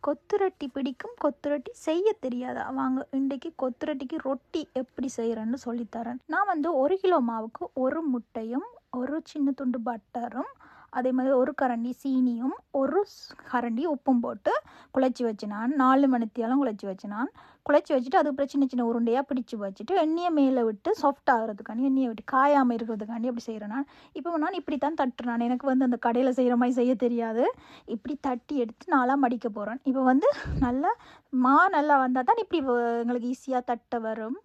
கொத்து ரொட்டி பிடிக்கும், கொத்து ரொட்டி செய்ய தெரியாதா? வாங்க இன்றைக்கு கொத்து ரொட்டிக்கு ரொட்டி எப்படி செய்கிறேன்னு சொல்லித்தரேன். நான் வந்து 1 கிலோ மாவுக்கு 1 முட்டையும், ஒரு சின்ன துண்டு பட்டரும், அதே மாதிரி 1 கரண்டி சீனியும், 1 கரண்டி உப்பும் போட்டு குழச்சி வச்சு நான் 4 மணித்தியாலும் குழச்சி வச்சு நான் குழச்சி வச்சுட்டு அதுக்கப்புறம் சின்ன சின்ன உருண்டையாக பிடிச்சி வச்சுட்டு எண்ணெயை மேலே விட்டு சாஃப்ட் ஆகிறதுக்காண்டி எண்ணெயை விட்டு காயாமல் இருக்கிறதுக்காண்டி அப்படி செய்கிறேன் நான். இப்போ நான் இப்படி தான் தட்டுறேன். எனக்கு வந்து அந்த கடையில் செய்கிற மாதிரி செய்ய தெரியாது. இப்படி தட்டி எடுத்து நாளாக மடிக்க போகிறேன். இப்போ வந்து நல்லா நல்லா வந்தால் தான் இப்படி எங்களுக்கு ஈஸியாக தட்ட வரும்.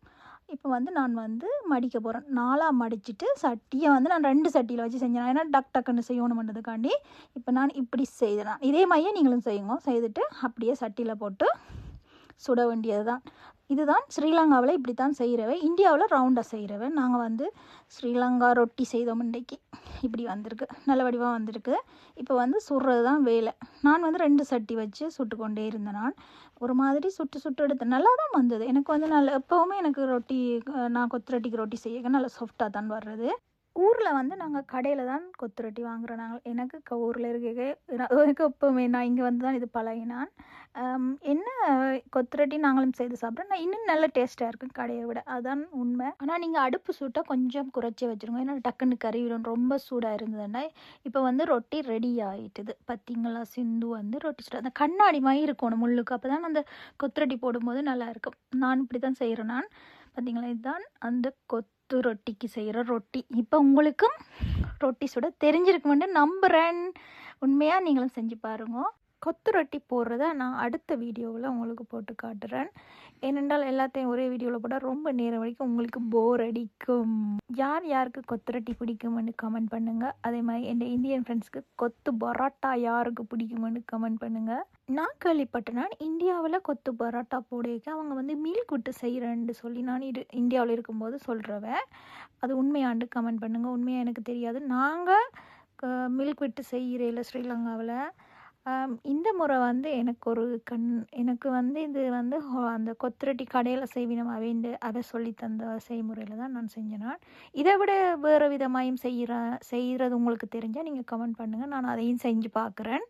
இப்போ வந்து நான் வந்து மடிக்க போகிறேன். நாளாக மடிச்சுட்டு சட்டியை வந்து நான் 2 சட்டியில் வச்சு செஞ்சேன். ஏன்னா டக்குன்னு செய்யணுமென்றதுக்காண்டி இப்போ நான் இப்படி செய்தேன். இதே மாதிரியே நீங்களும் செய்யுங்க. செய்துட்டு அப்படியே சட்டியில் போட்டு சுட வேண்டியது தான். இதுதான் ஸ்ரீலங்காவில் இப்படி தான் செய்கிறவை. இந்தியாவில் ரவுண்டாக செய்கிறவை. நாங்கள் வந்து ஸ்ரீலங்கா ரொட்டி செய்தோம் இன்றைக்கு. இப்படி வந்திருக்கு, நல்ல வடிவாக வந்திருக்கு. இப்போ வந்து சுடுறது தான் வேலை. நான் வந்து 2 சட்டி வச்சு சுட்டு கொண்டே இருந்தேன். நான் ஒரு மாதிரி சுட்டு எடுத்தேன். நல்லா தான் வந்தது. எனக்கு வந்து எப்போவுமே எனக்கு ரொட்டி, நான் கொத்து ரொட்டிக்கு ரொட்டி செய்ய நல்லா சாஃப்டாக தான் வர்றது. ஊரில் வந்து நாங்கள் கடையில் தான் கொத்து ரொட்டி வாங்குகிறோம். எனக்கு ஊரில் எனக்கு எப்போவுமே நான் இங்கே வந்து தான் இது பழகினான். என்ன கொத்து ரொட்டி நாங்களும் செய்து சாப்பிட்றோம். நான் இன்னும் நல்ல டேஸ்ட்டாக இருக்கும் கடையை விட, அதுதான் உண்மை. ஆனால் நீங்கள் அடுப்பு சூட்டை கொஞ்சம் குறைச்சி வச்சுருங்க. ஏன்னா டக்குன்னு கறிவிடும், ரொம்ப சூடாக இருந்ததுன்னா. இப்போ வந்து ரொட்டி ரெடி ஆகிட்டுது. பார்த்தீங்களா, சிந்து வந்து ரொட்டி சுட அந்த கண்ணாடி மாதிரி இருக்கணும் முள்ளுக்கு. அப்போ தான் அந்த கொத்து ரொட்டி போடும்போது நல்லா இருக்கும். நான் இப்படி தான் செய்கிறேன் நான். பார்த்தீங்களா, இதுதான் அந்த கொத்து ரொட்டிக்கு செய்கிற ரொட்டி. இப்போ உங்களுக்கும் ரொட்டி சுட தெரிஞ்சிருக்குமென்று நம்புகிறேன். உண்மையாக நீங்களும் செஞ்சு பாருங்க. கொத்து ரொட்டி போடுறத நான் அடுத்த வீடியோவில் உங்களுக்கு போட்டு காட்டுறேன். ஏனென்றால் எல்லாத்தையும் ஒரே வீடியோவில் போட்டால் ரொம்ப நேரம் வரைக்கும் உங்களுக்கு போர் அடிக்கும். யாருக்கு கொத்து ரொட்டி பிடிக்குமென்னு கமெண்ட் பண்ணுங்கள். அதே மாதிரி என் இந்தியன் ஃப்ரெண்ட்ஸ்க்கு கொத்து பரோட்டா யாருக்கு பிடிக்குமென்னு கமெண்ட் பண்ணுங்கள். நான் கேள்விப்பட்டேன், இந்தியாவில் கொத்து பரோட்டா போடுறதுக்கு அவங்க வந்து மில்க் விட்டு செய்கிறேன்னு சொல்லி நான் இந்தியாவில் இருக்கும்போது சொல்கிறவன். அது உண்மையாண்டு கமெண்ட் பண்ணுங்கள். உண்மையாக எனக்கு தெரியாது. நாங்கள் மில்க் விட்டு செய்கிறேன் ஸ்ரீலங்காவில். இந்த முறை வந்து எனக்கு வந்து இது வந்து அந்த கொத்து ரொட்டி கடையில் செய்வினம் அதை சொல்லி தந்த செய்முறையில் தான் நான் செஞ்சேன். இதை விட வேறு விதமாயும் செய்கிறது உங்களுக்கு தெரிஞ்சால் நீங்கள் கமெண்ட் பண்ணுங்கள். நான் அதையும் செஞ்சு பார்க்குறேன்.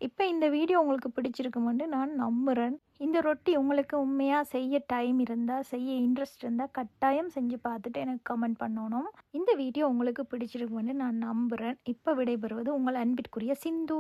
இப்போ இந்த வீடியோ உங்களுக்கு பிடிச்சிருக்குமென்று நான் நம்புகிறேன். இந்த ரொட்டி உங்களுக்கு உண்மையாக செய்ய டைம் இருந்தால், செய்ய இன்ட்ரெஸ்ட் இருந்தால் கட்டாயம் செஞ்சு பார்த்துட்டு எனக்கு கமெண்ட் பண்ணணும். இந்த வீடியோ உங்களுக்கு பிடிச்சிருக்குமென்று நான் நம்புகிறேன். இப்போ விடைபெறுவது உங்கள் அன்பிற்குரிய சிந்து.